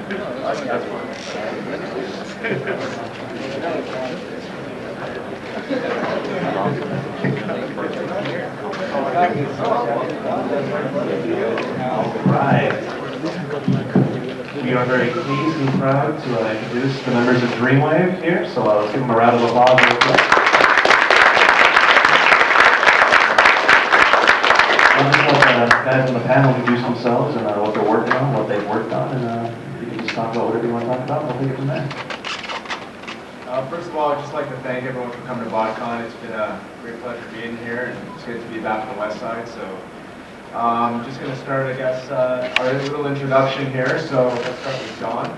We are very pleased and proud to introduce the members of Dreamwave here, so let's give them a round of applause. I'll just let the guys on the panel introduce themselves and what they're working on, what they've worked on, and you can just talk about whatever you want to talk about, and we'll take it from there. First of all, I'd just like to thank everyone for coming to BotCon. It's been a great pleasure being here, and it's good to be back on the west side. So I'm just going to start, I guess, our little introduction here. So let's start with Don.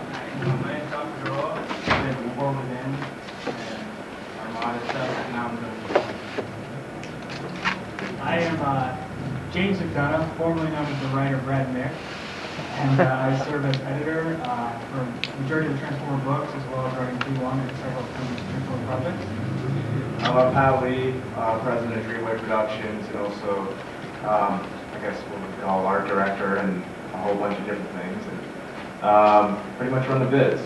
My name is Don Figueroa. I've been War Within and Armada stuff, and now I'm doing I am James McDonough, formerly known as the writer Brad Mick, and I serve as editor for the majority of the Transformer books, as well as writing P1 and several Transformer projects. I'm Patyk, president of Dreamwave Productions, and also, I guess what we call art director and a whole bunch of different things. And, pretty much run the biz.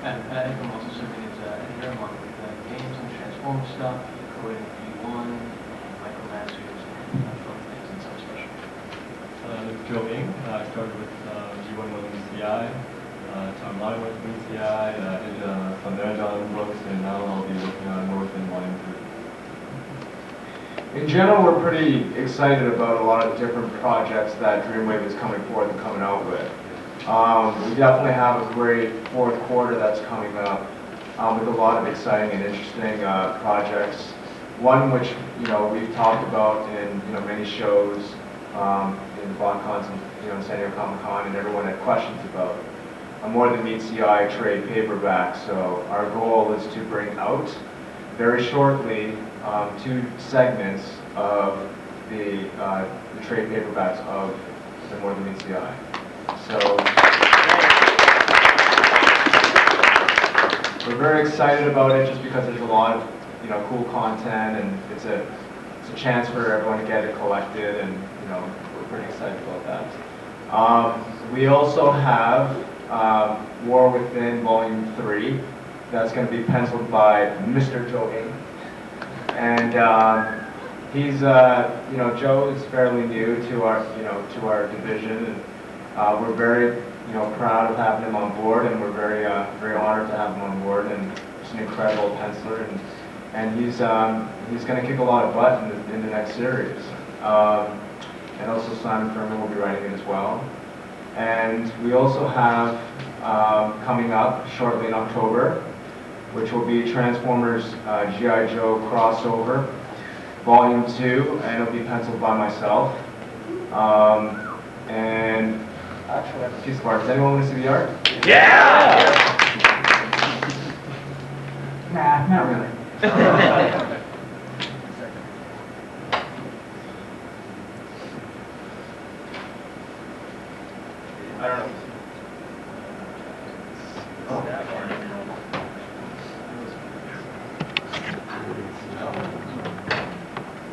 And I'm also serving as editor along with games and Transformer stuff, including P1, Micromasters, and fun things and some special. This is Joe Ming. I started with G1 with BCI, Tom Lyon with BCI, did some John books, and now I'll be working on more within Volume 3. In general, we're pretty excited about a lot of the different projects that Dreamwave is coming forth and coming out with. We definitely have a great fourth quarter that's coming up with a lot of exciting and interesting projects. One which we've talked about in many shows in BotCons and in San Diego Comic-Con, and everyone had questions about a More Than Meets the Eye trade paperback. So our goal is to bring out very shortly 2 segments of the trade paperbacks of the More Than Meets the Eye. So we're very excited about it just because there's a lot of cool content, and it's a chance for everyone to get it collected, and we're pretty excited about that. We also have War Within Volume 3 that's going to be penciled by Mr. Joe Ng. And he's, Joe is fairly new to our division, and we're very, proud of having him on board, and we're very honored to have him on board. And he's an incredible penciler, and he's going to kick a lot of butt in the next series. And also Simon Furman will be writing it as well. And we also have coming up shortly in October, which will be Transformers G.I. Joe crossover, Volume 2, and it'll be penciled by myself. And actually, I have a piece of art. Does anyone want to see the art? Yeah! Nah, not really. I don't know.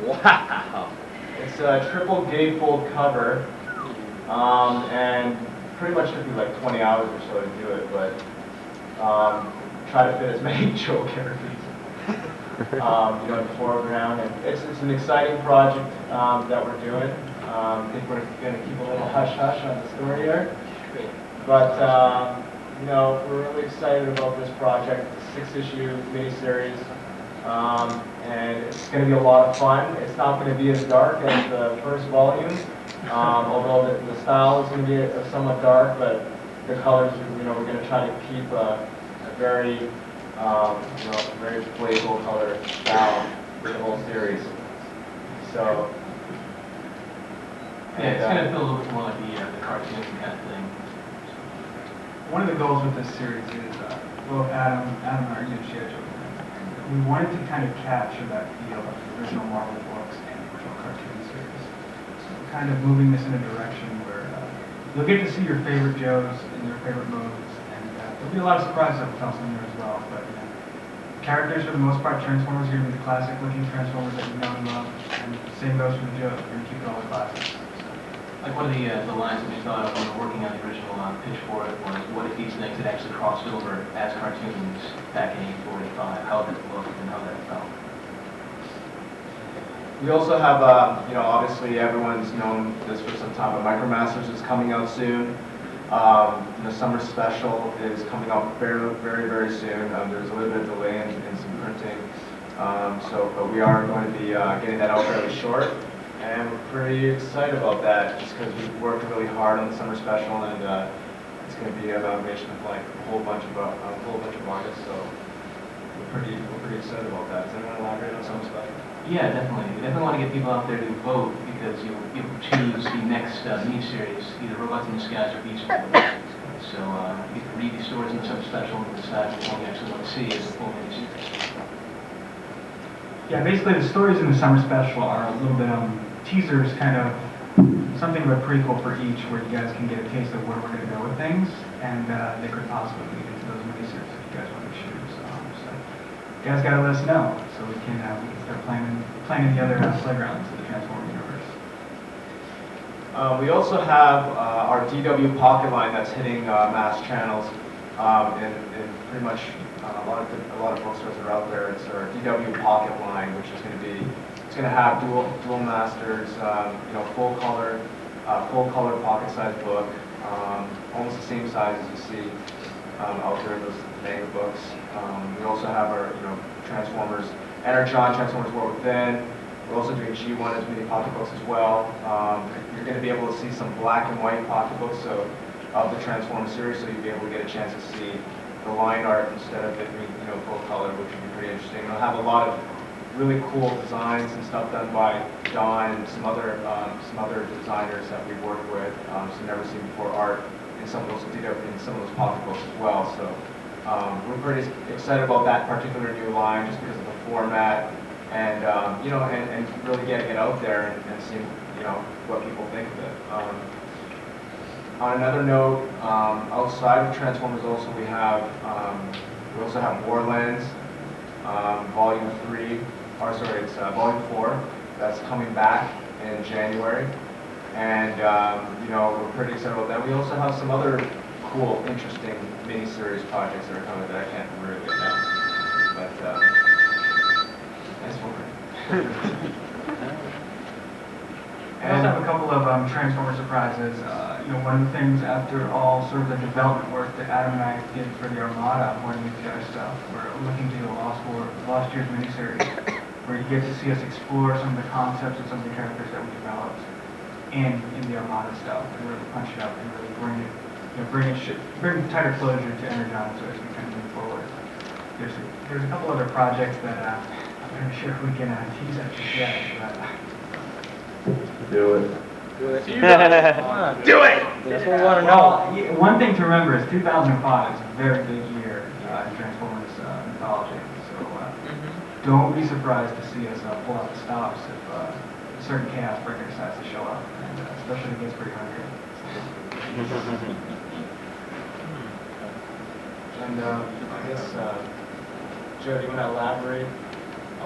Wow! It's a triple gatefold cover, and pretty much took me like 20 hours or so to do it, but try to fit as many Joe characters in the foreground. And it's an exciting project that we're doing. I think we're going to keep a little hush-hush on the story here. But, we're really excited about this project. It's a 6-issue miniseries, and it's going to be a lot of fun. It's not going to be as dark as the first volume, although the style is going to be somewhat dark, but the colors, we're going to try to keep a very, very playful color style for the whole series. So. Yeah, it's going to feel a little bit more like the cartoon kind of thing. One of the goals with this series is, both Adam and I are going to share it. We wanted to kind of capture that feel of the original Marvel books and the original cartoon series. So we're kind of moving this in a direction where you'll get to see your favorite Joes in their favorite modes, and there'll be a lot of surprises that will tell in there as well. But characters, for the most part, Transformers are going to be the classic-looking Transformers that you know and love, and the same goes for the Joes. We're going to keep it all the classics. So, Like one of the lines that we thought of when we were working on the original pitch for it was, what if these things had actually crossed over as cartoons back in 1945? How would that look and how that felt? We also have, obviously everyone's known this for some time, but MicroMasters is coming out soon. The summer special is coming out very, very, very soon. There's a little bit of delay in some printing. But we are going to be getting that out fairly short. And we're pretty excited about that, just because we've worked really hard on the summer special, and it's going to be an amalgamation of like a whole bunch of artists. So we're pretty excited about that. Does anyone elaborate on summer special? Yeah, definitely. We definitely want to get people out there to vote because you'll choose the next miniseries, either Robots in Disguise or Beast Wars. So you can read these stories in the summer special and decide which one you actually want to see as a full miniseries. Yeah, basically the stories in the summer special are a little bit teasers, kind of something of a prequel for each, where you guys can get a taste of where we're going to go with things, and they could possibly lead into those miniseries if you guys want to choose. So you guys got to let us know so we can start planning the other playgrounds of the Transformers universe. We also have our DW Pocket line that's hitting mass channels in pretty much a lot of bookstores that are out there. It's our DW Pocket line, which is going to be, it's going to have dual masters, full color pocket-sized book, almost the same size as you see out there in those manga books. We also have our Transformers Energon, Transformers War Within. We're also doing G1 as mini pocket books as well. You're going to be able to see some black and white pocket books of the Transformers series, so you'll be able to get a chance to see the line art instead of it being full color, which would be pretty interesting. It'll have a lot of really cool designs and stuff done by Don and some other designers that we've worked with. Some never seen before art in some of those pocket books as well. So we're pretty excited about that particular new line just because of the format and and really getting it out there and seeing what people think of it. On another note, outside of Transformers, we also have Warlands, Volume 3. It's Volume 4. That's coming back in January, and we're pretty excited about that. We also have some other cool, interesting miniseries projects that are coming that I can't really announce, but nice one. I also have a couple of Transformer surprises. One of the things after all sort of the development work that Adam and I did for the Armada, more than the other stuff, we're looking to do a Lost Years miniseries, where you get to see us explore some of the concepts and some of the characters that we developed in the Armada stuff, and really punch it up and really bring tighter closure to Energon so as we kind of move forward. There's a couple other projects that I'm not sure if we can tease at just yet, but. Do it. Do it. Do it! That's what we want to know. Well, one thing to remember is 2005 is a very big year in Transformers mythology. So don't be surprised to see us pull out the stops if a certain Chaos Breaker decides to show up, and especially if it gets pretty hungry. And I guess, Joe, do you want to elaborate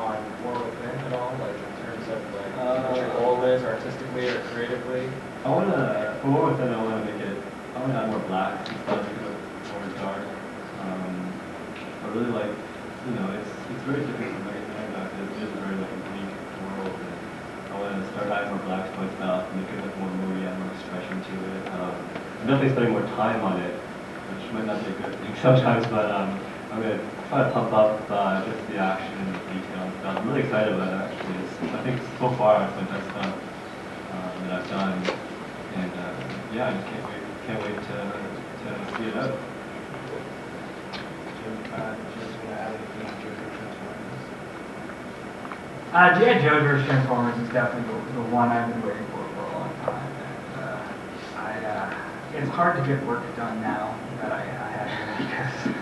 on War Within at all, like in terms of what your goal is, artistically or creatively? For War Within, I want to add more blacks and stuff, more dark. I really like, it's very different from everything like that. It is a very unique world. And I want to start adding more blacks to my stuff, make it look more moody, add more expression to it. I'm definitely spending more time on it, which might not be a good thing sometimes, but I'm going to try to pump up just the action and the detail and stuff. I'm really excited about it, actually. I think so far it's the best stuff that I've done, and I just can't wait to see it out. JoJo's Transformers is definitely the one I've been waiting for a long time. And it's hard to get work done now that I have because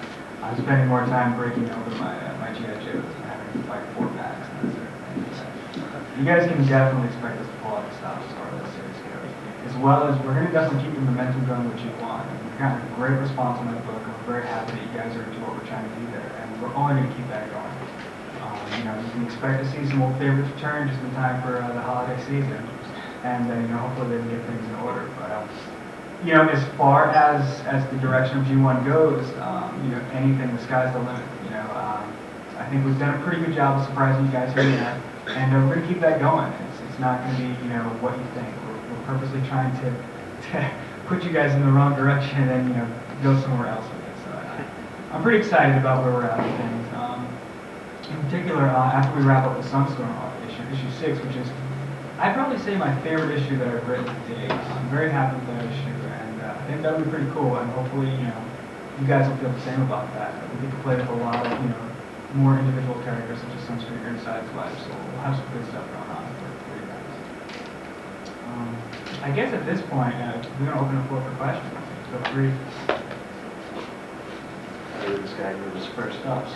I'm spending more time breaking open my G.I. Joes and having to fight 4-packs and that sort of thing. You guys can definitely expect us to pull out the stops as far as the series goes. As well as we're going to definitely keep the momentum going with G1. We've gotten a great response on that book, and we're very happy that you guys are into what we're trying to do there, and we're only going to keep that going. You can expect to see some old favorites return just in time for the holiday season. and hopefully they can get things in order. But as far as the direction of G1 goes, anything, the sky's the limit. I think we've done a pretty good job of surprising you guys here and there, and we're going to keep that going. It's not going to be what you think. We're purposely trying to put you guys in the wrong direction and go somewhere else with it. So I'm pretty excited about where we're at with things. In particular, after we wrap up the Sunstorm issue 6, which is, I'd probably say, my favorite issue that I've written to date. I'm very happy with that issue, and I think that'll be pretty cool. And hopefully, you guys will feel the same about that. We get to play with a lot of more individual characters such as Sunstreaker and Sideswipe, so we'll have some good stuff going on for you guys. I guess at this point, we're going to open the floor for questions. Feel free. This guy was first up. So.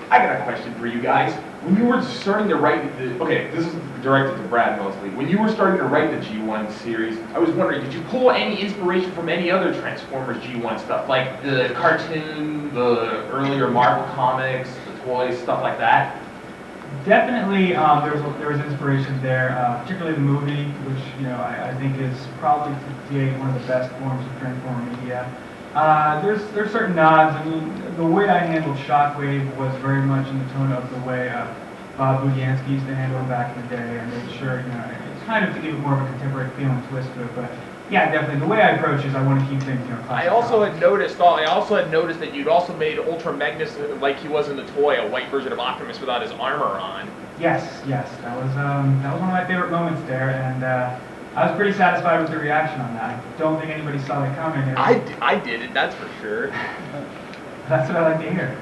I got a question for you guys. When you were starting to write okay, this is directed to Brad mostly. When you were starting to write the G1 series, I was wondering, did you pull any inspiration from any other Transformers G1 stuff, like the cartoon, the earlier Marvel comics, the toys, stuff like that? Definitely, there was inspiration there, particularly the movie, which I think is probably to date one of the best forms of Transformer media. There's certain nods. I mean, the way I handled Shockwave was very much in the tone of the way Bob Budiansky used to handle him back in the day. I made sure, it's kind of to give it more of a contemporary feel and twist to it. But yeah, definitely, the way I approach is I want to keep things, I also had noticed that you'd also made Ultra Magnus like he was in the toy, a white version of Optimus without his armor on. Yes, that was one of my favorite moments there, and I was pretty satisfied with the reaction on that. I don't think anybody saw that coming. I did it, that's for sure. That's what I like to hear.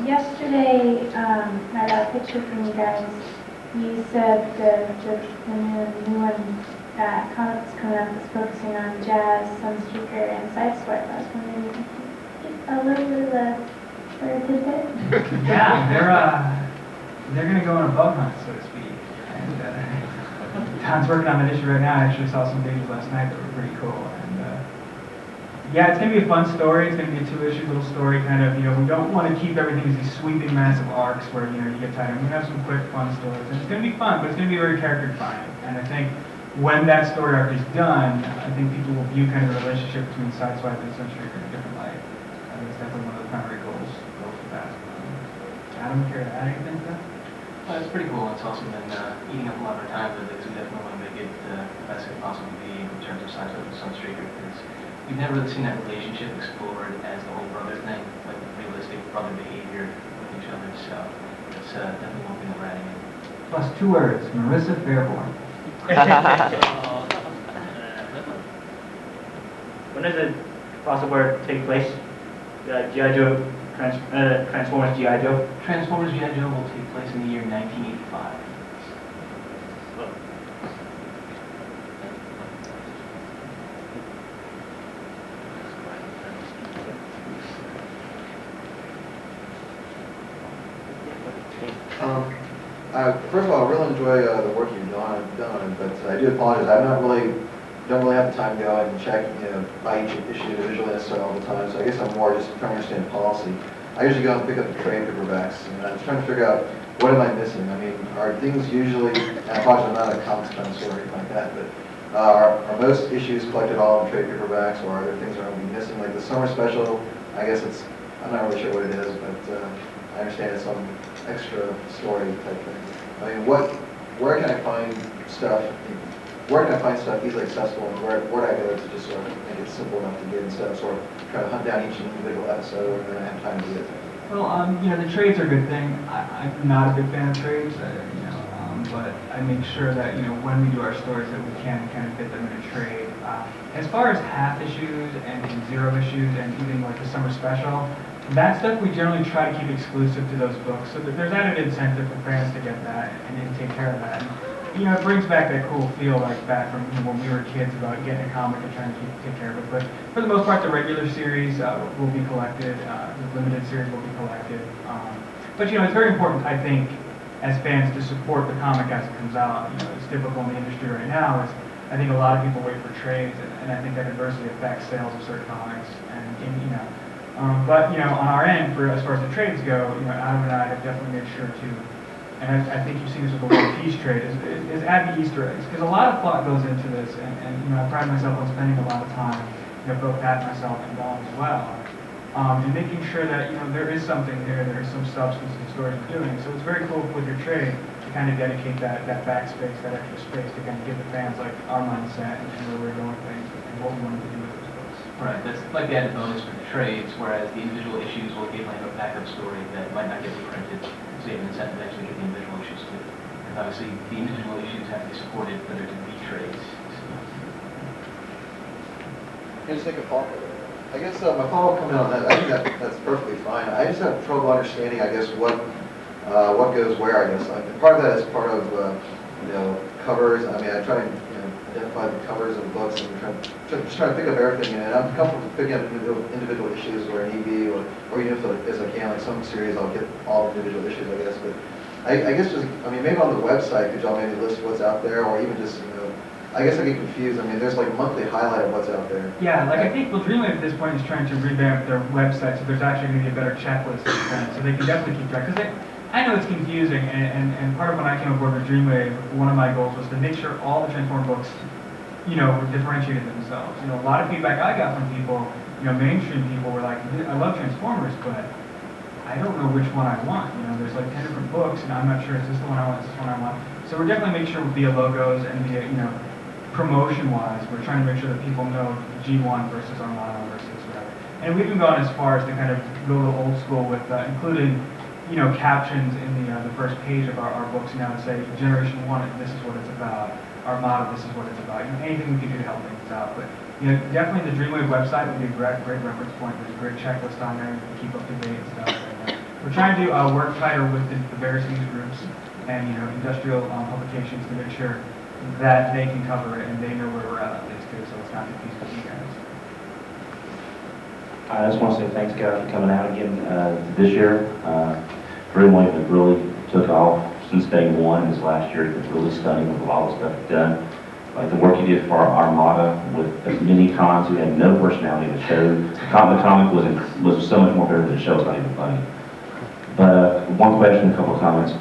Yesterday, I got a picture from you guys. You said the new one comics coming up is focusing on Jazz, Sunstreaker, and Sideswipe. I was wondering if you could get a little bit of a tidbit. Yeah, they're going to go on a bug hunt, so to speak. And Don's working on that issue right now. I actually saw some pages last night that were pretty cool. And yeah, it's going to be a fun story. It's going to be a 2-issue little story, kind of. We don't want to keep everything as these sweeping, massive arcs where you get tired. We're going to have some quick, fun stories, and it's going to be fun, but it's going to be very character-defining. And I think when that story arc is done, I think people will view kind of the relationship between Sideswipe and Sunstreaker in a different light. I think it's definitely one of the primary goals for that. Adam, care to add anything to that? Well, it's pretty cool. It's also been eating up a lot of our time with it, so we definitely want to make it the best it can possibly be in terms of Sideswipe and Sunstreaker, because we've never really seen that relationship explored as the whole brother thing, like realistic brother behavior with each other, so it's definitely one thing that we're adding in. Plus 2 words, Marissa Fairborn. When does the crossover take place? G.I. Joe, Transformers G.I. Joe? Transformers G.I. Joe will take place in the year 1985. First of all, I really enjoy the work you've done, but I do apologize. Don't really have the time to go out and check, by each issue individually necessarily all the time. So I guess I'm more just trying to understand policy. I usually go and pick up the trade paperbacks, and I'm trying to figure out what am I missing. I mean, are things usually, and I apologize, I'm not a comics connoisseur or anything like that, but are most issues collected all in trade paperbacks, or are there things that are going to be missing? Like the summer special, I guess I'm not really sure what it is, but I understand it's some extra story type thing. I mean, where can I find stuff? Where can I find stuff easily accessible, and where do I go to just sort of make it simple enough to get instead of sort of trying to hunt down each individual episode and then I have time to do it? Well, the trades are a good thing. I'm not a big fan of trades, but I make sure that when we do our stories that we can kind of fit them in a trade. As far as half issues and 0 issues and even like the summer special, that stuff we generally try to keep exclusive to those books, so that there's added incentive for fans to get that and take care of that. And, it brings back that cool feel like back from when we were kids about getting a comic and trying to take care of it. But for the most part, the regular series will be collected, the limited series will be collected. But it's very important, I think, as fans to support the comic as it comes out. It's difficult in the industry right now. I think a lot of people wait for trades, and I think that adversely affects sales of certain comics, but on our end, as far as the trades go, Adam and I have definitely made sure to, and I think you've seen this with the One Piece trade, is add the Easter eggs, because a lot of thought goes into this, and I pride myself on spending a lot of time, both Pat, myself, and Don as well, and making sure that there is something there is some substance to the stories we're doing. So it's very cool with your trade to kind of dedicate that backspace, that extra space to kind of give the fans like our mindset and where we're going with things and what we wanted to do with those books. Right, that's like the added bonus for the trades, whereas the individual issues will occasionally have a backup story that might not get reprinted, so you have an incentive to actually get the individual issues too. And obviously, the individual issues have to be supported for there to be trades. Can I just make a follow-up? I guess my follow-up comment on that, I think that's perfectly fine. I just have trouble understanding, I guess, what goes where, I guess. Part of that is part of, covers. I mean, I try to identify the covers of the books and just try to pick up everything. And I'm comfortable with picking up individual issues where need be, or even if as I can, like some series, I'll get all individual issues, I guess. But I guess maybe on the website, could y'all maybe list what's out there, or even just, I guess I get confused. I mean, there's like a monthly highlight of what's out there. Yeah, I think Dreamwave at this point is trying to revamp their website, so there's actually going to be a better checklist of them, so they can definitely keep track. Because I know it's confusing, and part of when I came aboard with Dreamwave, one of my goals was to make sure all the Transformer books, differentiated themselves. A lot of feedback I got from people, mainstream people were like, I love Transformers, but I don't know which one I want. There's like 10 different books, and I'm not sure, is this the one I want, is this one I want? So we're definitely making sure via logos and via, promotion-wise, we're trying to make sure that people know G1 versus Armada versus whatever. And we've even gone as far as to kind of go to old school with including, captions in the first page of our books now to say, Generation 1, this is what it's about. Armada, this is what it's about. Anything we can do to help things out. But, definitely the Dreamwave website would be a great reference point. There's a great checklist on there. You can keep up to date and stuff. And, we're trying to work tighter with the various news groups and, industrial publications to make sure that they can cover it and they know where we're at least too, so it's not confusing for you guys. I just want to say thanks, guys, for coming out again this year. Dreamwave has really took off since day one. This last year, it's really stunning with a lot of stuff you've done. Like the work you did for Armada with as many cons who had no personality in the show. The comic was so much more better than the show. It's not even funny. But one question, a couple of comments.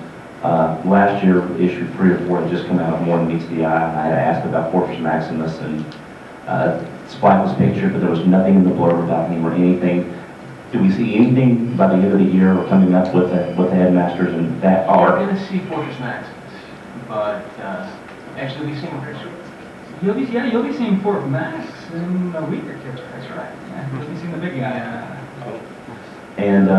Last year, issue 3 or 4 had just come out of More Than Meets the Eye, and I had asked about Fortress Maximus and Spike was pictured, but there was nothing in the blurb about him or anything. Do we see anything by the end of the year or coming up with the headmasters and that art? You're going to see Fortress Maximus, but actually we've seen him pretty soon. You'll be seeing Fort Max in a week or two. That's right. Yeah, you'll be seeing the big guy. And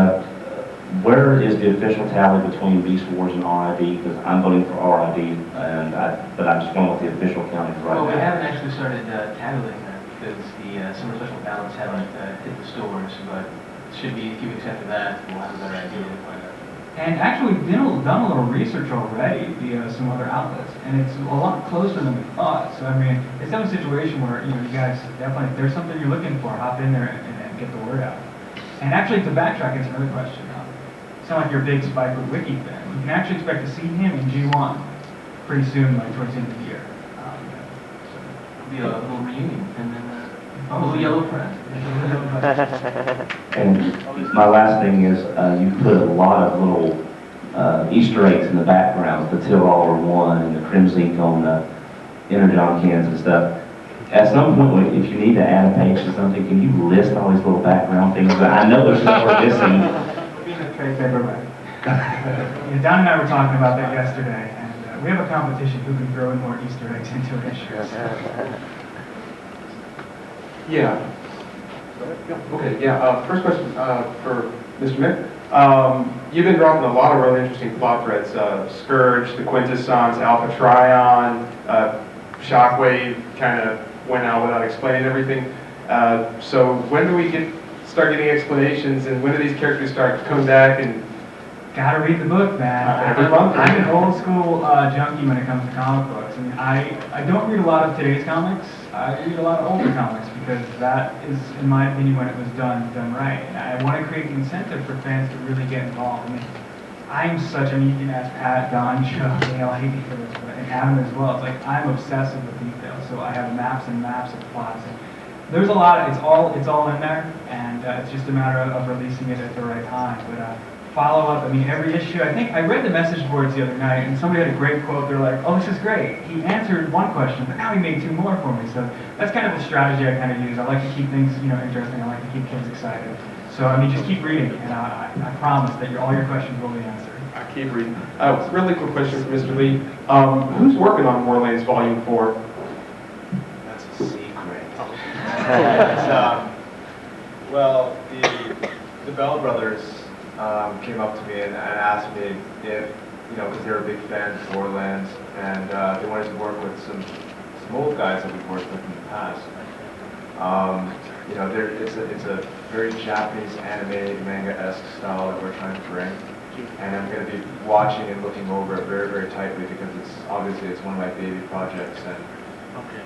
where is the official tally between Beast Wars and RID? Because I'm voting for RID, but I'm just wondering what the official count is right now. Well, we haven't actually started tabulating that because the summer special ballots haven't hit the stores, but it should be a few weeks after that, we'll have a better idea of it. And actually, we've done a little research already via some other outlets, and it's a lot closer than we thought. So, I mean, it's definitely a situation where, you guys definitely, if there's something you're looking for, hop in there and get the word out. And actually, to backtrack, it's another question. Sound like you're a big Spike with Wiki fan. You can actually expect to see him in G1 pretty soon, like towards the end of the year. It'll be a little reunion, and then a little yellow press. And my last thing is, you put a lot of little Easter eggs in the background, the Till All Are One and the Crimson ink on the Energon cans and stuff. At some point, if you need to add a page to something, can you list all these little background things? I know there's stuff we're missing. Trade paperback. Don and I were talking about that yesterday, and we have a competition who can throw in more Easter eggs into an issue. Yeah. Okay, yeah. First question for Mr. Mick. You've been dropping a lot of really interesting plot threads. Scourge, the Quintessence, Alpha Trion, Shockwave kind of went out without explaining everything. So when do we start getting explanations, and when do these characters start coming back? And gotta read the book, man. I'm an old school junkie when it comes to comic books. I mean, I don't read a lot of today's comics. I read a lot of older comics because that is, in my opinion, when it was done right. And I want to create an incentive for fans to really get involved. I mean, I'm such, you can ask Pat, Don, Joe, they all hate me for this, and Adam as well. It's like I'm obsessive with details. so I have maps and maps of plots. And there's a lot, it's all in there, and it's just a matter of releasing it at the right time. But follow up, I mean, every issue, I think, I read the message boards the other night, and somebody had a great quote. They're like, oh, this is great. He answered one question, but now he made two more for me. So that's kind of the strategy I kind of use. I like to keep things, interesting. I like to keep kids excited. So, I mean, just keep reading, and I promise that all your questions will be answered. I keep reading. Really quick question for Mr. Lee. Who's working on Borderlands Volume 4? That's a secret. Well, the Bell brothers came up to me and asked me if, because they're a big fan of Borderlands, and they wanted to work with some old guys that we've worked with in the past. It's a very Japanese anime, manga-esque style that we're trying to bring. And I'm going to be watching and looking over it very, very tightly because it's one of my baby projects. And,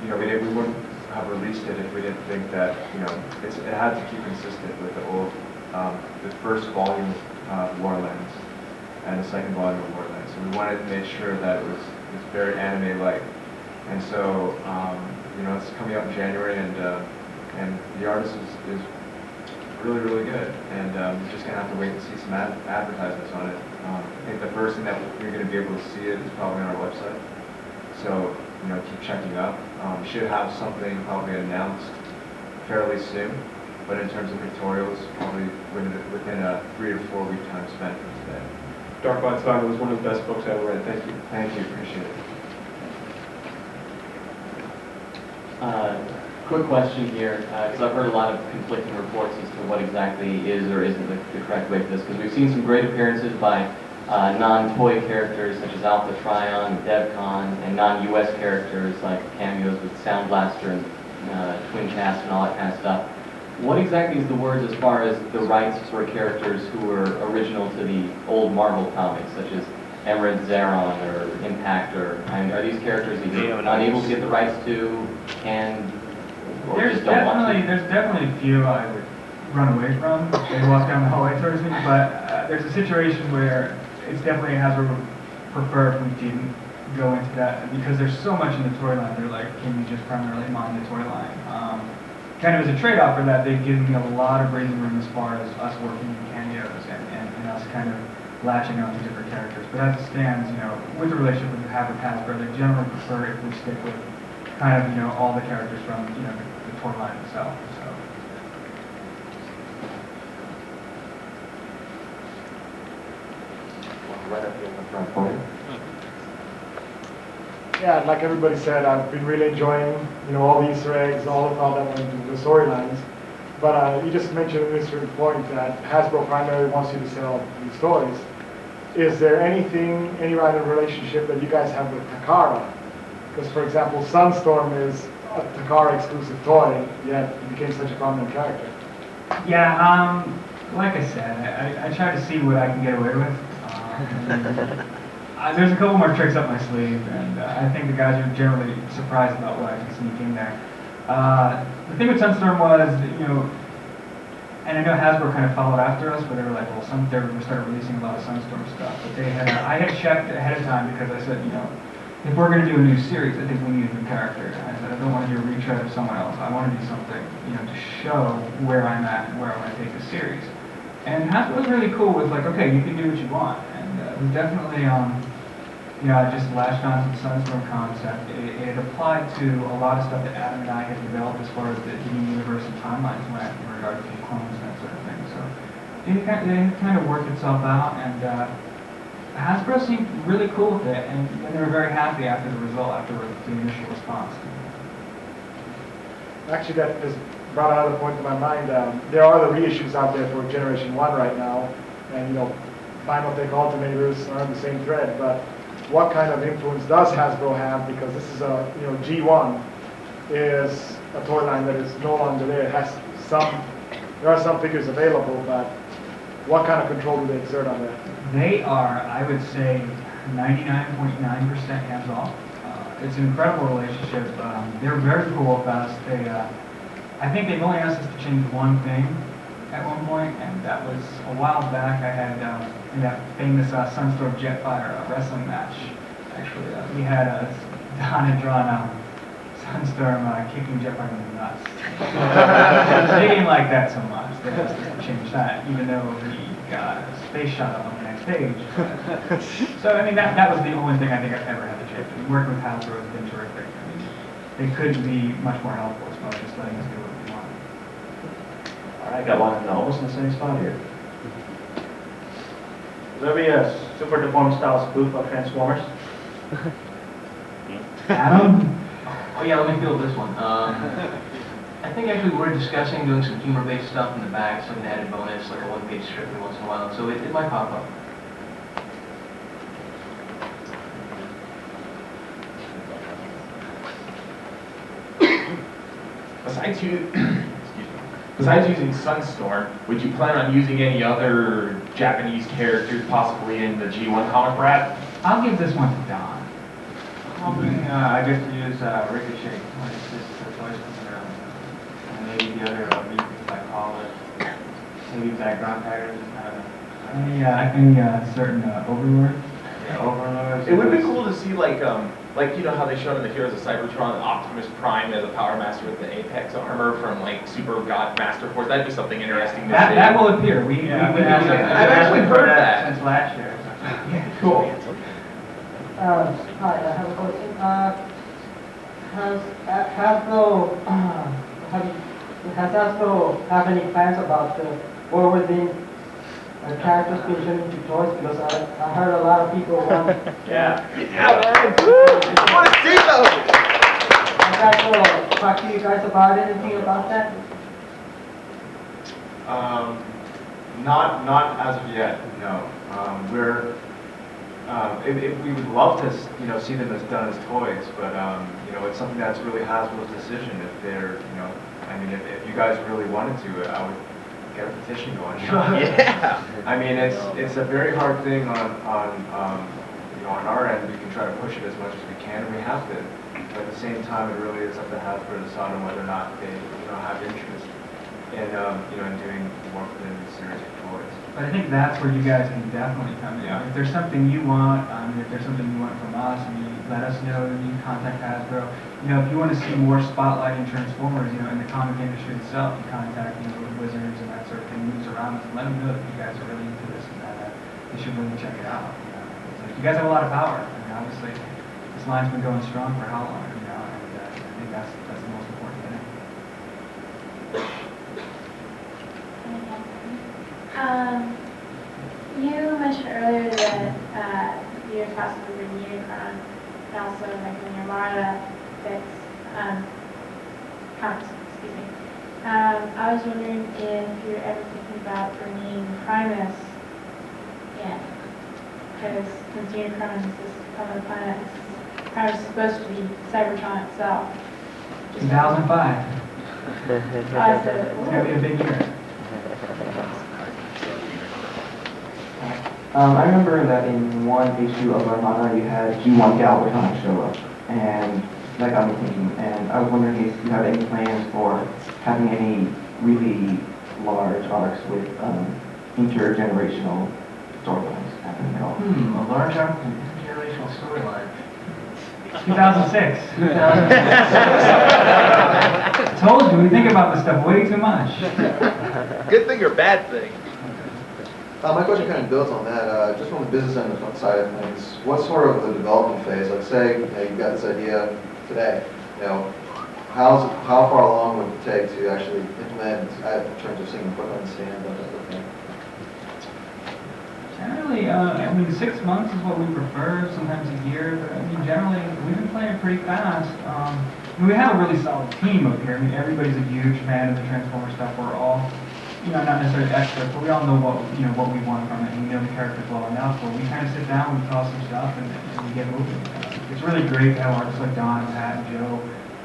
we wouldn't have released it if we didn't think that, it had to keep consistent with the old, the first volume of Warlands and the second volume of Warlands. So we wanted to make sure that it was very anime-like. And so, it's coming out in January, and the artist is really, really good. And you're just going to have to wait and see some advertisements on it. I think the first thing that you're going to be able to see it is probably on our website. So, keep checking up. We should have something probably announced fairly soon. But in terms of pictorials, probably within a 3 or 4 week time spent from today. Dark Light Saga was one of the best books I ever read. Thank you. Thank you, appreciate it. Quick question here, because I've heard a lot of conflicting reports as to what exactly is or isn't the correct way for this, because we've seen some great appearances by non-toy characters such as Alpha Trion, DevCon, and non-US characters like cameos with Sound Blaster and Twin Cast and all that kind of stuff. What exactly is the words as far as the rights for characters who were original to the old Marvel comics, such as Emerald Zeron or Impact, are these characters that you're unable to get the rights to, or There's just don't want to? definitely a few I would run away from. They walk down the hallway towards me, but there's a situation where it's definitely Hasbro would prefer if we didn't go into that, because there's so much in the toy line. They're like, can we just primarily mine the toy line? Kind of as a trade-off for that, they've given me a lot of breathing room as far as us working in cameos and us kind of latching on to different characters. But as it stands, with the relationship we have with Hasbro, they generally prefer if we stick with kind of, all the characters from, the toy line itself. So. Right up here in the front corner. Yeah, like everybody said, I've been really enjoying, all the Easter eggs, all the thought that went into the storylines. But you just mentioned at a certain point that Hasbro primarily wants you to sell these toys. Is there any kind of relationship that you guys have with Takara? Because, for example, Sunstorm is a Takara exclusive toy, yet it became such a prominent character. Yeah, like I said, I try to see what I can get away with. There's a couple more tricks up my sleeve, and I think the guys are generally surprised about what I can sneak in there. The thing with Sunstorm was, and I know Hasbro kind of followed after us, but they were like, well, they started releasing a lot of Sunstorm stuff. But I had checked ahead of time because I said, if we're going to do a new series, I think we need a new character. And I said, I don't want to do a retread of someone else. I want to do something, to show where I'm at and where I want to take the series. And Hasbro was really cool with like, okay, you can do what you want. And it was definitely, I just latched on to the Sunstorm concept. It applied to a lot of stuff that Adam and I had developed as far as the universe and timelines went in regard to clones and that sort of thing. So it kind of worked itself out, and Hasbro seemed really cool with it, and they were very happy after the result, after the initial response. Actually, that has brought another point to my mind. There are the reissues out there for Generation 1 right now, and Binotech alternators are on the same thread, but what kind of influence does Hasbro have? Because this is a, G1 is a toy line that is no longer there. There are some figures available, but what kind of control do they exert on that? They are, I would say, 99.9% hands-off. It's an incredible relationship. They're very cool with us. I think they've only asked us to change one thing at one point, and that was a while back. I had in that famous Sunstorm Jetfire wrestling match. Actually, we had Don had drawn Sunstorm kicking Jeff in the nuts. They didn't like that so much. They asked us to change that, even though he got a space shuttle on the next page. So, I mean, that was the only thing I think I've ever had to change. I mean, working with Hasbro has been terrific. I mean, they couldn't be much more helpful as far as just letting us do what we want. All right, got one almost in the same spot here. There'll be a Super Deformed Styles spoof of Transformers. Adam? Oh yeah, let me field this one. I think actually we're discussing doing some humor-based stuff in the back, so an added bonus, like a one-page strip every once in a while, so it might pop up. Besides using Sunstorm, would you plan on using any other Japanese characters possibly in the G1 comic, Brad? I'll give this one to Don. I just use Ricochet when it's just the toys coming around. And maybe the other reasons I call it. Maybe background patterns. Any certain overlord? Yeah, overlords. It would be cool to see like you know how they showed in the Heroes of Cybertron Optimus Prime as a Power Master with the Apex armor from like Super God Master Force. That'd be something interesting to see. That will appear. I've actually heard that since last year. Cool. Hi, I have a question. Has Hasbro have any plans about the world within characters being turned into toys? Because I heard a lot of people want. Yeah. I want to see those. Has Hasbro talked to you guys about anything about that? Not as of yet, no. We would love to, see them as done as toys, but, it's something that's really Hasbro's decision. If they're, if you guys really wanted to, I would get a petition going. Yeah. I mean, it's a very hard thing on our end. We can try to push it as much as we can, and we have to. But at the same time, it really is up to Hasbro to decide on whether or not they, have interest in, in doing more within the series of toys. But I think that's where you guys can definitely come in. Yeah. If there's something you want, if there's something you want from us, let us know. You can contact Hasbro. If you want to see more spotlighting Transformers, in the comic industry itself, you contact, Wizards and that sort of thing, moves around us, and let them know that you guys are really into this and that they should really check it out. It's like, you guys have a lot of power. Obviously, this line's been going strong for how long, and I think that's the most important thing. You mentioned earlier that you're possibly with Unicron, and also like in your Marta fits comics, excuse me. I was wondering if you're ever thinking about bringing Primus in, because since Unicron is this other planet, Primus is supposed to be Cybertron itself. 2005. So, It's going to be a big year. I remember that in one issue of Armada you had G1 Galvatron show up, and that got me thinking, and I was wondering if you have any plans for having any really large arcs with intergenerational storylines happening at all. A large arc and intergenerational storyline. 2006. Told you, we think about this stuff way too much. Good thing or bad thing? My question kind of builds on that. Just from the business end side of things, what's sort of the development phase? Like, say you've got this idea today. How far along would it take to actually implement in terms of seeing the book on the stand, that type of thing? Generally, 6 months is what we prefer. Sometimes a year, but generally we've been playing pretty fast. We have a really solid team up here. Everybody's a huge fan of the Transformer stuff. We're all, not necessarily experts, but we all know what we want from it, and we know the characters well enough. Where we kind of sit down, we toss some stuff, and we get moving. It's really great to have artists like Don, Pat, and Joe,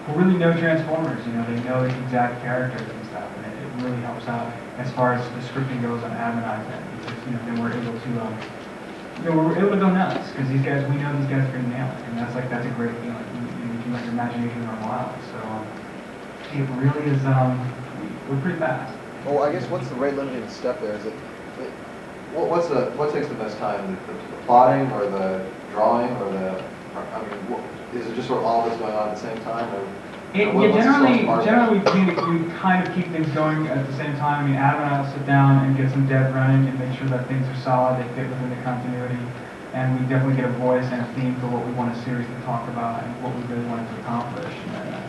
who really know Transformers. They know the exact characters and stuff, and it really helps out as far as the scripting goes on Adam and I. Because then we're able to, we're able to go nuts because we know these guys are going to nail it, and that's a great feeling. You can let your imagination run wild. So it really is. We're pretty fast. Well, I guess what's the rate limiting step there? Is what takes the most time? The plotting, or the drawing, or is it just sort of all of this going on at the same time? Or Yeah, generally we kind of keep things going at the same time. I mean, Adam and I will sit down and get some dev running and make sure that things are solid, they fit within the continuity, and we definitely get a voice and a theme for what we want a series to talk about and what we really wanted to accomplish. And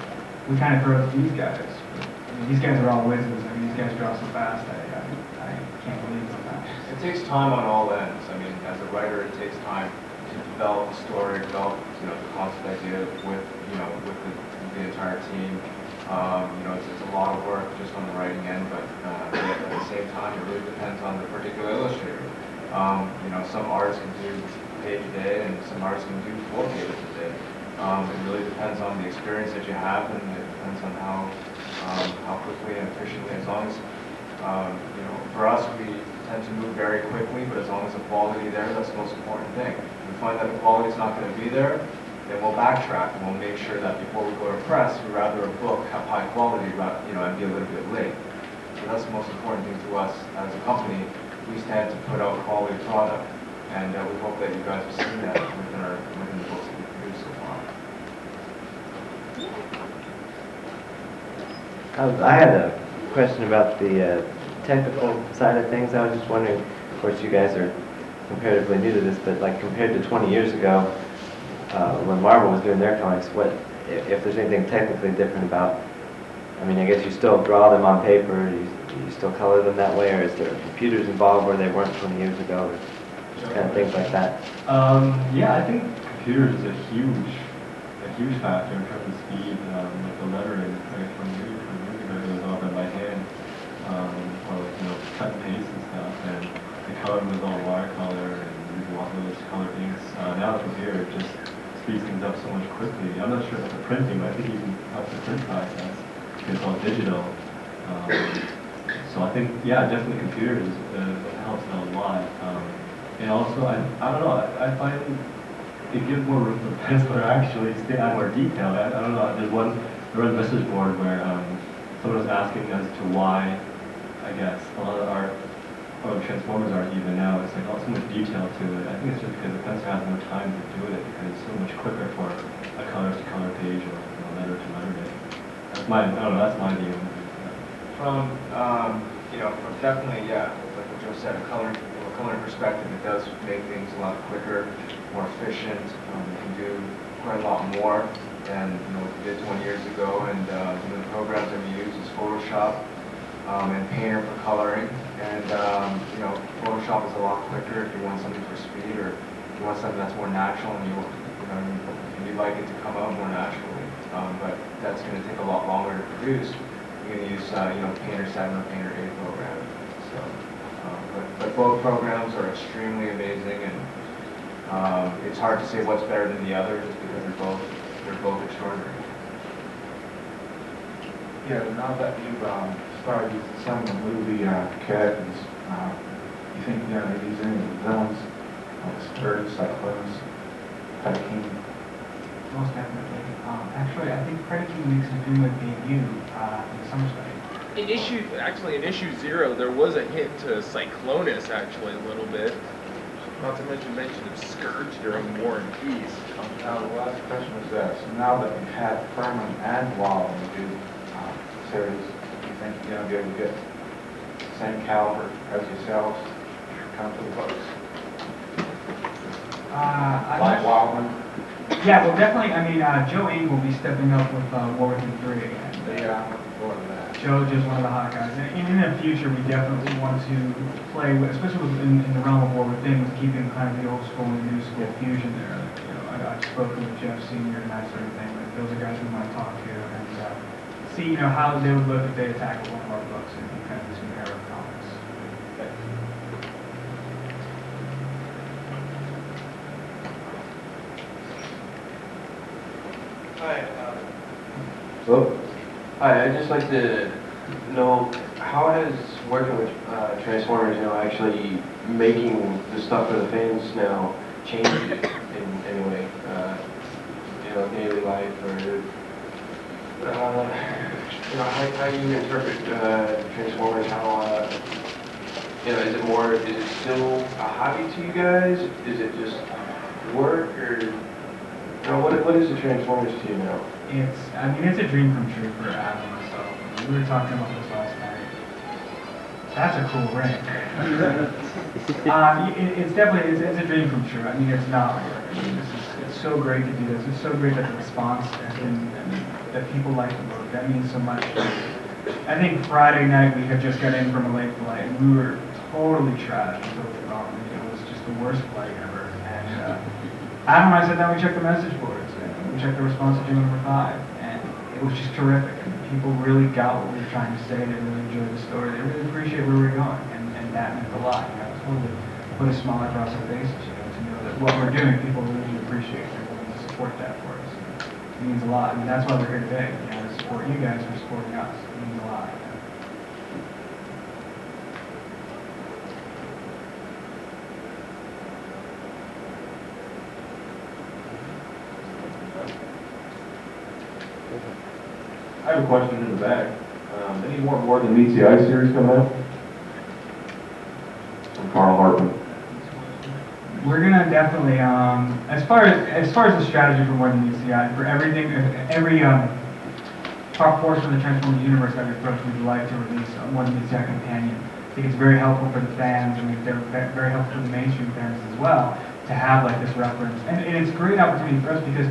we kind of throw it to these guys. I mean, these guys are all wizards. I mean, these guys draw so fast. I can't believe it sometimes. It takes time on all ends. I mean, as a writer, it takes time to develop a story, develop, the concept idea with the entire team. It's a lot of work just on the writing end, but at the same time, it really depends on the particular illustrator. Some artists can do page a day, and some artists can do 4 pages a day. It really depends on the experience that you have, and it depends on how quickly and efficiently. As long as for us, we tend to move very quickly, but as long as the quality is there, that's the most important thing. If we find that the quality is not going to be there, then we'll backtrack and we'll make sure that before we go to press, we'd rather a book have high quality, and be a little bit late. So that's the most important thing to us as a company. We stand to put out quality product, and we hope that you guys have seen that within the books that we produced so far. I had a question about the technical side of things. I was just wondering, of course you guys are comparatively new to this, but like compared to 20 years ago, when Marvel was doing their comics, if there's anything technically different about, I mean, I guess you still draw them on paper, you still color them that way, or is there computers involved where they weren't 20 years ago, or just kind of things like that? Yeah, I think computers is a huge factor in terms of speed. Like the lettering, like 20 years ago, it was all done by hand, or cut and paste and stuff, and the coloring was all watercolor and using all those color inks. Now the computer just speeds things up so much quickly. I'm not sure about the printing, but I think even up the print process, it's all digital. So I think, yeah, definitely computers helps out a lot. And also, I don't know, I find it gives more room for penciler actually to add more detail. I don't know, there was a message board where someone was asking as to why, I guess, a lot of art, or Transformers art even now, it's like so much detail to it. I think it's just because the pencil has more time to do it because it's so much quicker for a color-to-color page or letter-to-letter day. That's my view. From definitely, yeah, like what Joe said, from a coloring perspective, it does make things a lot quicker, more efficient. You can do quite a lot more than what we did 20 years ago. And the programs that we use is Photoshop and Painter for coloring. And Photoshop is a lot quicker if you want something for speed, or if you want something that's more natural and you'd like it to come out more naturally. But that's going to take a lot longer to produce. You can use Painter 7 or Painter 8 program. So, but both programs are extremely amazing, and it's hard to say what's better than the other just because they're both extraordinary. Yeah, now that you've started using some of the movie characters, you think you're going to use any of the villains, like Scourge, Cyclones, Patyk? Most definitely. Actually, I think Patyk makes a Dreamwave debut in the summer study. In issue 0, there was a hint to Cyclonus, actually, a little bit. Not to mention of Scourge during War and Peace. Now, the last question was that, so now that you've had Furman and Wall in the series, do you think you're going to be able to get the same caliber as yourselves come to the books? Like Wildman? Yeah, well, definitely. I mean, Joe Ing will be stepping up with War Within 3 again. Yeah, I'm looking forward to that. Joe's just one of the hot guys. And in the future, we definitely want to play with, especially in the realm of War Within, with keeping kind of the old school and the new school fusion there. I've spoken with Jeff Sr. and that sort of thing. But those are guys we want to talk to and see, how they would look if they attacked one of our books and kind of this comparative comics. Hi. Hello. Hi. I'd just like to know how has working with Transformers, actually making the stuff for the fans now changed in any way, daily life, or how you interpret Transformers? How is it still a hobby to you guys? Is it just work, or Now, what is the Transformers to you now? It's a dream come true for Adam and myself. We were talking about this last night. That's a cool ring. It's definitely, it's a dream come true. I mean, it's not work. I mean, it's so great to do this. It's so great that the response has been, that people like the book. That means so much. I think Friday night we had just got in from a late flight, and we were totally trashed, totally wrong. It was just the worst flight ever. And Adam and I sat down, we checked the message boards, and we checked the response to June number 5, and it was just terrific. I mean, people really got what we were trying to say. They really enjoyed the story. They really appreciate where we're going, and that meant a lot. It totally put a smile across our faces, to know that what we're doing, people really appreciate. They're willing to support that for us. It means a lot. I mean, that's why we're here today. To support you guys for supporting us. It means a lot. I have a question in the back. Any more than Meets the Eye series coming out? From Carl Hartman. We're gonna definitely, as far as the strategy for More Than Meets the Eye, for everything, every top portion of the Transformers universe that we approach, we'd like to release a More Than Meets the Eye companion. I think it's very helpful for the fans, and they're very helpful for the mainstream fans as well to have like this reference. And it's a great opportunity for us because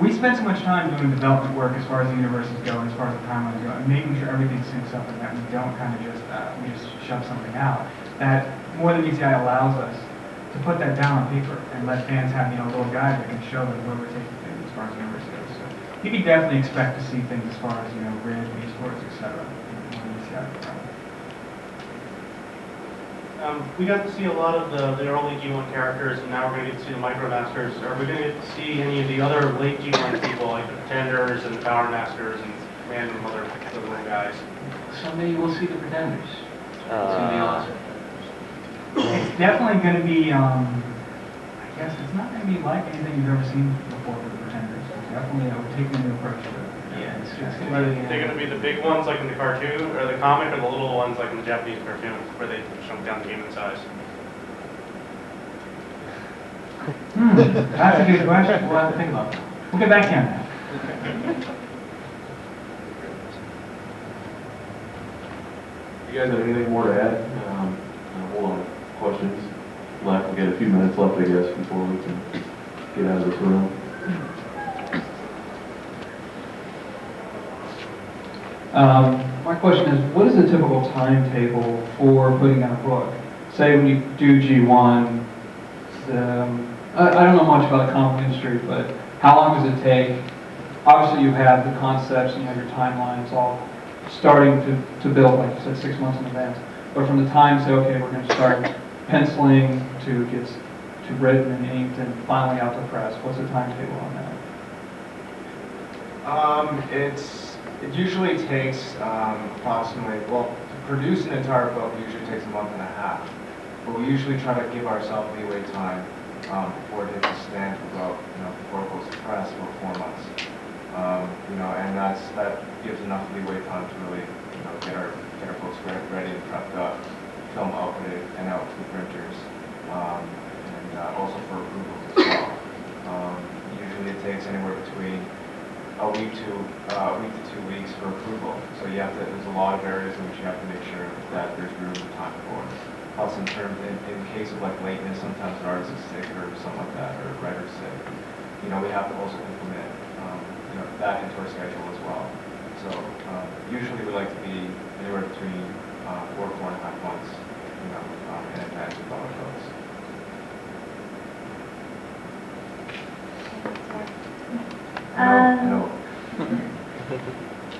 we spend so much time doing development work as far as the universes go and as far as the timelines go, and making sure everything syncs up and that we don't kind of just shove something out. That More Than Meets the Eye allows us to put that down on paper and let fans have a little guide that can show them where we're taking things as far as the universe goes. So you can definitely expect to see things as far as Ridge, Beast Wars, etc. We got to see a lot of the early G1 characters, and now we're going to get to see the Micromasters. Are we going to get to see any of the other late G1 people, like the Pretenders and the Power Masters and random other little guys? Someday we'll see the Pretenders. It's going to be awesome. It's definitely going to be, I guess it's not going to be like anything you've ever seen before for the Pretenders. It's definitely, we're taking a new approach to it. Yeah, They're going to be the big ones like in the cartoon, or the comic, or the little ones like in the Japanese cartoon, where they shrunk down the human size? That's a good question. We'll have to think about that. We'll get back to you on that. You guys have anything more to add? Hold on. Questions left? We'll get a few minutes left, I guess, before we can get out of this room. My question is, what is the typical timetable for putting out a book? Say when you do G1, I don't know much about the comic industry, but how long does it take? Obviously you have the concepts and you have your timelines all starting to build, like you said, 6 months in advance. But from the time, say, okay, we're going to start penciling to get to written and inked and finally out to press, what's the timetable on that? It usually takes approximately, well, to produce an entire book usually takes a month and a half. But we usually try to give ourselves leeway time before it hits the stamp about, before it goes to press, about 4 months. And that gives enough leeway time to really, get our books ready and prepped up, film outputted and out to the printers, and also for approvals as well. Usually it takes anywhere between a week to 2 weeks for approval. So there's a lot of areas in which you have to make sure that there's room and time for. Plus, in case of like lateness, sometimes an artist is sick or something like that, or a writer's sick. We have to also implement that into our schedule as well. So usually we like to be anywhere between 4 to 4.5 months, in advance of all our books.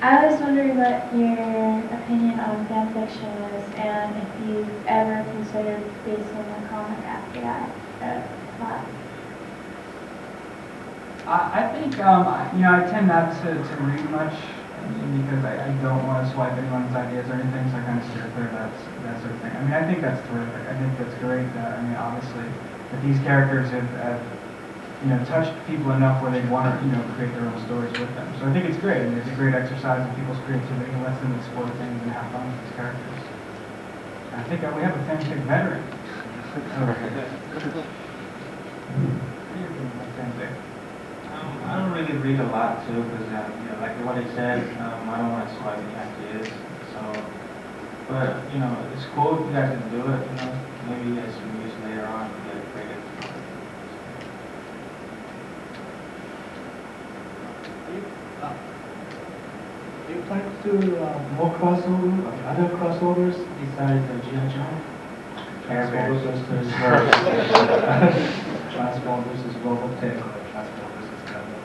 I was wondering what your opinion on fan fiction is, and if you've ever considered basing a comic after that plot. I think, I tend not to read much because I don't want to swipe anyone's ideas or anything, so I kind of steer clear of that sort of thing. I think that's terrific. I think that's great. Obviously, that these characters have touched people enough where they want to, create their own stories with them. So I think it's great. It's a great exercise in people's creativity and lets them explore things and have fun with these characters. I think we have a fantastic veteran. I don't really read a lot too, because like what it says, I don't want to swipe any ideas. So, but it's cool if you guys can do it. Maybe you guys can use later on to get it creative. Do you plan to do more other crossovers besides the G.I. Joe? Transformers versus Transformers versus Robotech, or Transformers versus Gundam.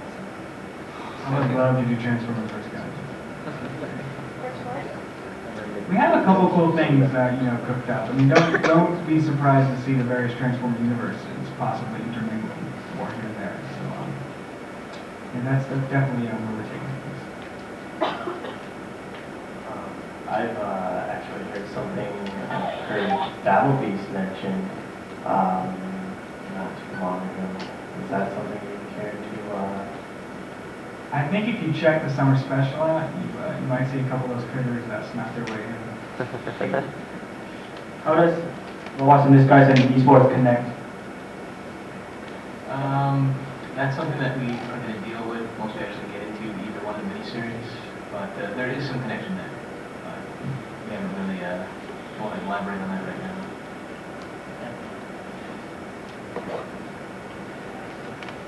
I would love to do Transformers versus Gundam. We have a couple cool things that cooked up. I mean, don't be surprised to see the various Transformers universes possibly intermingling more here and there. So, and that's definitely where we're taking things. I've actually heard something, heard Battle Beast mentioned not too long ago. Is that something you care to? I think if you check the summer special out, you might see a couple of those critters that snuck their way in. How does watching this guys and esports connect? That's something that we are going to deal with once we actually get into either one of the miniseries, but there is some connection there. We haven't really want to elaborate on that right now.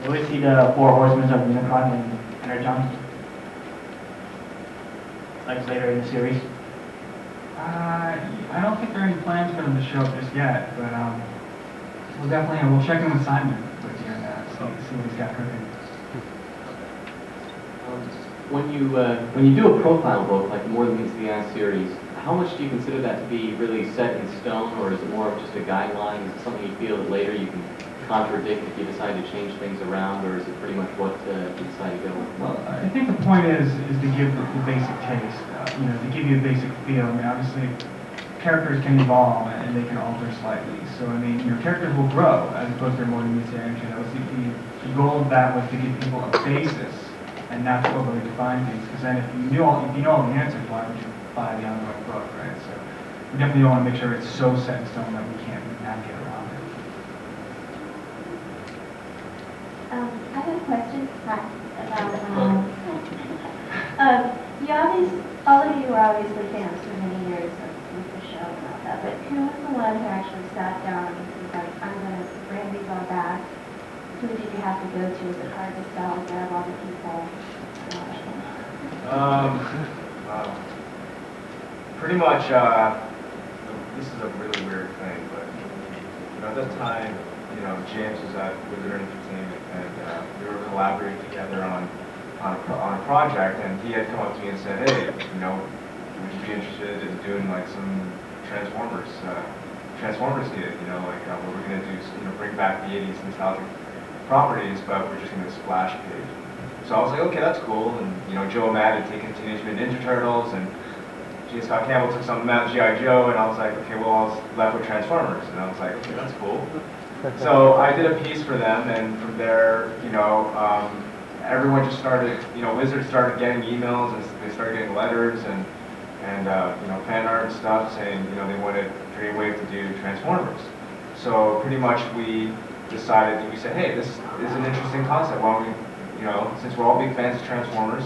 Do we see the four horsemen of Unicron and Energon? Like later in the series? I don't think there are any plans for them to show up just yet, but we'll check in with Simon with you and see what he's got cooking. When you do a profile book like More Than Meets the Eye series, how much do you consider that to be really set in stone, or is it more of just a guideline? Is it something you feel that later you can contradict if you decide to change things around, or is it pretty much what you decide to go with? Well, I think the point is to give the basic taste, to give you a basic feel. I mean, obviously, characters can evolve and they can alter slightly. So, I mean, your characters will grow as opposed to More Than Meets the Eye. That was the goal of that was to give people a basis and not to overly define things. Because then if you know all the answers, why would you buy the ongoing book, right? So we definitely want to make sure it's so set in stone that we can't navigate around it. I have a question about, all of you were obviously fans for many years of the show and all that, but who was the one who actually sat down and was like, I'm going to bring these all back? Who did you have to go to? Was it hard to sell, grab all the people? Pretty much, this is a really weird thing, but at that time, James was at Wizard Entertainment, and we were collaborating together on a project, and he had come up to me and said, hey, would you be interested in doing like some Transformers gig, what we're going to do, bring back the 80s nostalgic properties, but we're just going to splash page. So I was like, okay, that's cool. And Joe Matt had taken Teenage Mutant Ninja Turtles, and G. Scott Campbell took some Matt G.I. Joe, and I was like, okay, well, I was left with Transformers, and I was like, okay, that's cool. So I did a piece for them, and from there, everyone just started, Wizards started getting emails, and they started getting letters, and fan art and stuff saying, they wanted Dreamwave to do Transformers. So pretty much we decided, we said, hey, this is an interesting concept. Why don't we, since we're all big fans of Transformers,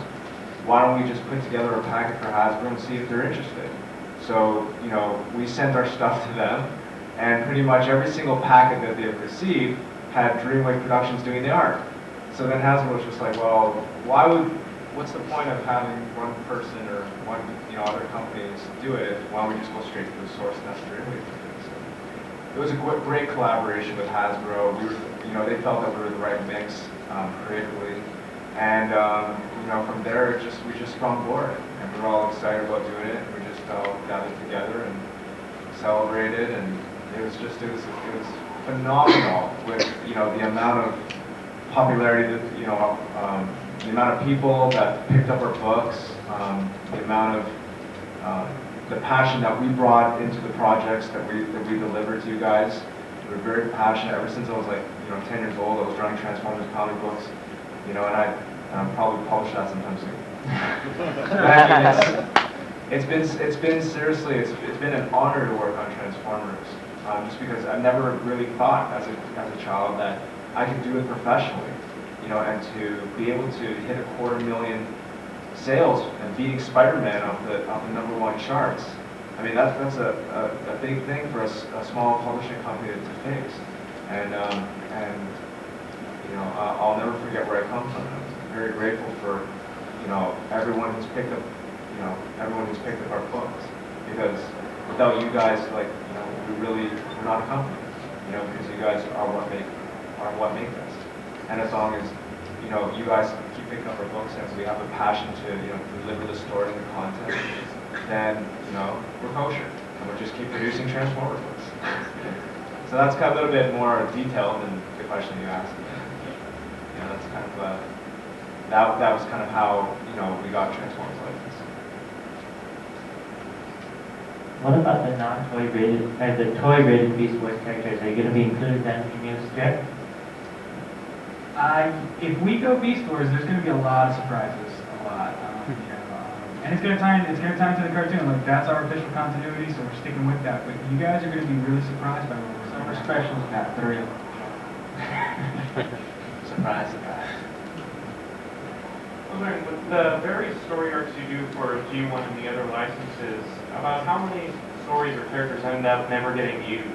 why don't we just put together a packet for Hasbro and see if they're interested? So, we sent our stuff to them, and pretty much every single packet that they've received had Dreamwave Productions doing the art. So then Hasbro was just like, well, what's the point of having one person or one, other companies do it? Why don't we just go straight to the source, and that's Dreamwave. It was a great collaboration with Hasbro. They felt that we were the right mix creatively, and from there we just sprung board, and we were all excited about doing it. We just all gathered together and celebrated, and it was phenomenal with the amount of popularity that the amount of people that picked up our books, the amount of the passion that we brought into the projects that we delivered to you guys. We were very passionate ever since I was like 10 years old. I was drawing Transformers comic books, and I'll probably publish that sometime soon. It's been seriously, it's been an honor to work on Transformers, just because I never really thought as a child that I could do it professionally. and to be able to hit a 250,000 sales and beating Spider-Man off the #1 charts. I mean, that's a big thing for a small publishing company to fix. And I'll never forget where I come from. I'm very grateful for, everyone who's picked up, our books, because without you guys, we're not a company, because you guys are what make us. And as long as, you guys keep picking up our books and we have a passion to, deliver the story and the content, then, we're kosher, and we'll just keep producing Transformers books. So that's kind of a little bit more detailed than the question you asked. That's kind of that was kind of how we got Transformers like this. What about the non-toy rated, the toy rated Beast Wars characters? Are you going to be including them in your strip? If we go Beast Wars, there's going to be a lot of surprises, and it's going to tie into the cartoon. Like, that's our official continuity, so we're sticking with that. But you guys are going to be really surprised by what we're doing. Summer Special's got 3 of them. Surprise. With the various story arcs you do for G1 and the other licenses, about how many stories or characters end up never getting used?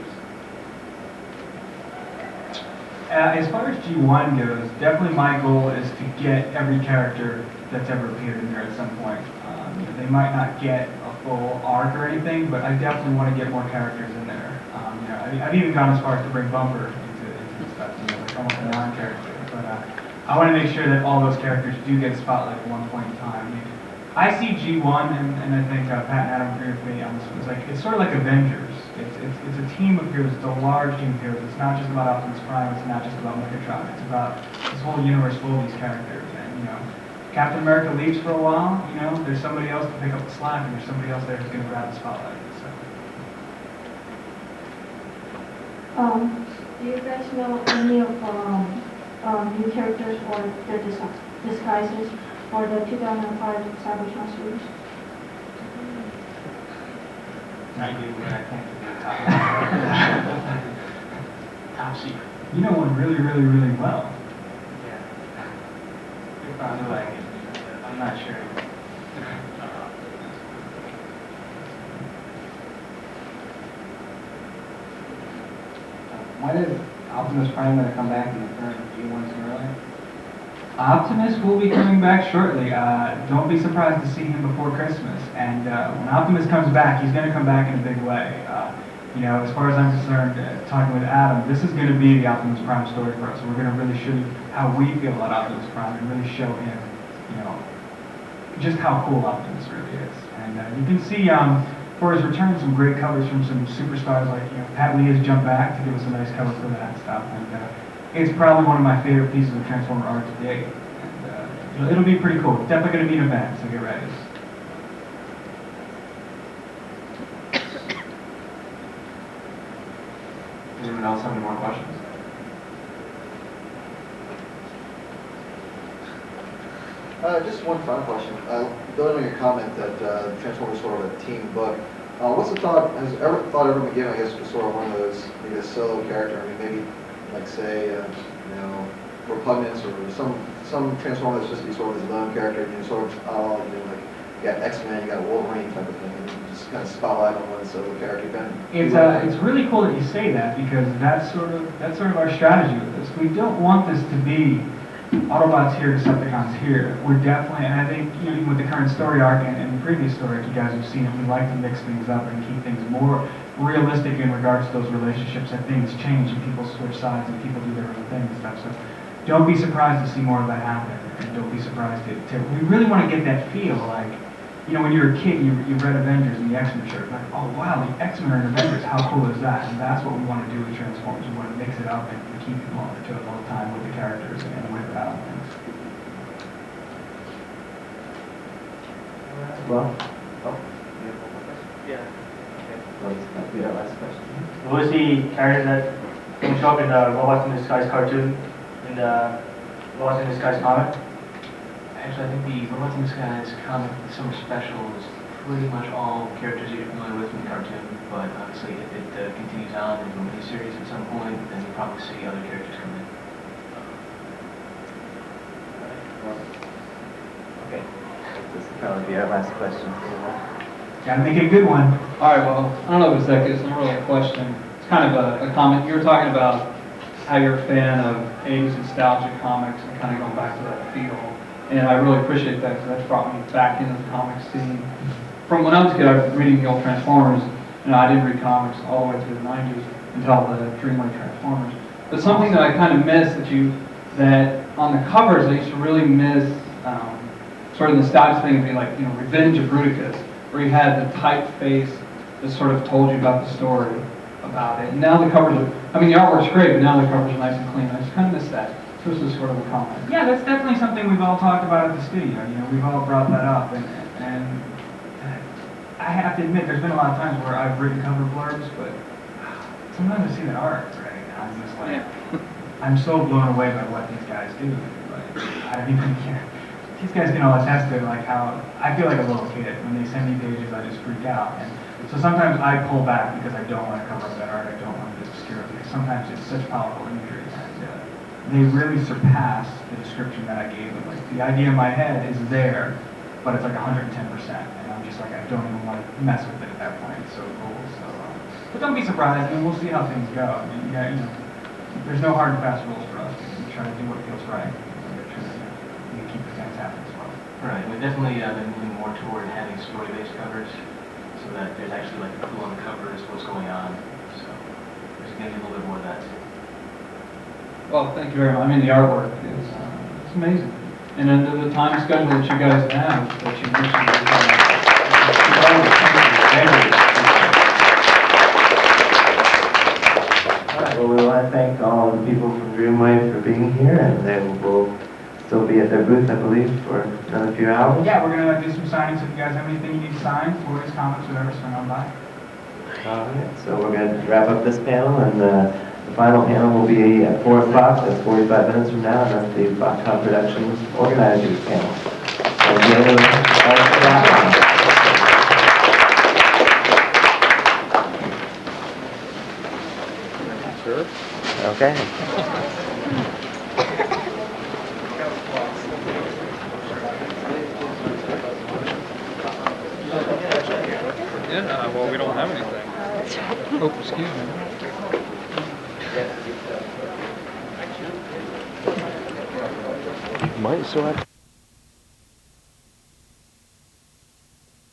As far as G1 goes, definitely my goal is to get every character that's ever appeared in there at some point. They might not get a full arc or anything, but I definitely want to get more characters in there. I've even gone as far as to bring Bumper into the stuff, like almost a non-character. But I want to make sure that all those characters do get spotlight at one point in time. I see G1, and I think Pat and Adam agree with me on this one. It's sort of like Avengers. It's a team of heroes. It's a large team of heroes. It's not just about Optimus Prime. It's not just about Megatron. It's about this whole universe full of these characters. And Captain America leaves for a while. There's somebody else to pick up the slack, and there's somebody else there who's going to grab the spotlight. Do you guys know any of new characters or their disguises for the 2005 Cybertron series? I do, but I can't do that. Top secret. You know one really, really, really well. Yeah. If I knew I could, I'm not sure. When is Optimus Prime going to come back in the current G1 storyline? Optimus will be coming back shortly. Don't be surprised to see him before Christmas. And when Optimus comes back, he's going to come back in a big way. As far as I'm concerned, talking with Adam, this is going to be the Optimus Prime story for us. We're going to really show you how we feel about Optimus Prime and really show him, just how cool Optimus really is. And you can see for his return some great covers from some superstars like Pat Lee has jumped back to give us a nice cover for that stuff. And it's probably one of my favorite pieces of Transformer art to date. And it'll be pretty cool. It's definitely going to be an event, so get ready. Anyone else have any more questions? Just one final question. Building on your comment that Transformers is sort of a team book, what's the thought, has thought ever been given, I guess, for sort of one of those, maybe a solo character, maybe, like, say, Repugnance or some Transformer that's just be sort of his lone character, sort of, you got X-Men, you got Wolverine type of thing, and you just kind of spotlight on one solo character. It's really cool that you say that, because that's sort of our strategy with this. We don't want this to be Autobots here, Decepticons here. We're definitely, and I think even with the current story arc and the previous story arc you guys have seen, we like to mix things up and keep things more realistic in regards to those relationships, and things change and people switch sides and people do their own thing and stuff. So don't be surprised to see more of that happen, and don't be surprised to we really want to get that feel like, when you were a kid, you read Avengers and the X-Men shirt, like, oh wow, the X-Men are in Avengers, how cool is that? And that's what we want to do with Transformers. We want to mix it up and keep people on their toes all the time with the characters and with things. Well, Yeah. let's be our last question. What was the character that didn't show up in the Robots in Disguise cartoon, in the Robots in Disguise comic? Actually, I think the Robots in Disguise comic Summer Special is pretty much all characters you're familiar with from the cartoon, but obviously if it continues on into a miniseries at some point, then you'll probably see other characters come in. probably be our last question. Gotta make it a good one. All right, well, I don't know if it's that good, it's not really a question. It's kind of a comment. You were talking about how you're a fan of 80s nostalgic comics and kind of going back to that feel. And I really appreciate that because that's brought me back into the comic scene. From when I was a kid, I was reading the old Transformers, and I didn't read comics all the way through the 90s until the Dreamwave Transformers. But something that I kind of miss that on the covers, I used to really miss sort of the nostalgic thing would be like, Revenge of Bruticus, where you had the typeface that sort of told you about the story about it. And now the covers the artwork's great, but now the covers are nice and clean. I just kind of miss that. So this is sort of a comment. Yeah, that's definitely something we've all talked about at the studio. We've all brought that up, and I have to admit, there's been a lot of times where I've written cover blurbs, but sometimes I see the art, right? I'm just like, I'm so blown away by what these guys do. Like, I don't even care. These guys can all attest to like how I feel like a little kid when they send me pages. I just freak out, and so sometimes I pull back because I don't want to cover up that art. I don't want to obscure it because sometimes it's such powerful imagery, and they really surpass the description that I gave them. Like the idea in my head is there, but it's like 110%, and I'm just like I don't even want to mess with it at that point. It's so cool. So, but don't be surprised. We'll see how things go. There's no hard and fast rules for us. We try to do what feels right. We keep the fans happy as well. Right, we've definitely been moving more toward having story-based covers, so that there's actually like a clue on the cover as to what's going on. So there's going to be a little bit more of that. Well, thank you very much. The artwork is it's amazing. And then the time schedule that you guys have, that you mentioned, All right, well, we want to thank all the people from Dreamwave for being here, and they will still be at their booth, I believe, for another few hours. Yeah, we're going to do some signings. If you guys have anything you need signed, toys, comics, whatever, swing on by. All right, so we're going to wrap up this panel, and the final panel will be at 4 o'clock. That's 45 minutes from now, and that's the BotCon Productions Organizers panel. And the other Sure. Okay. Yeah, well, we don't have anything. Oh, excuse me. Might still have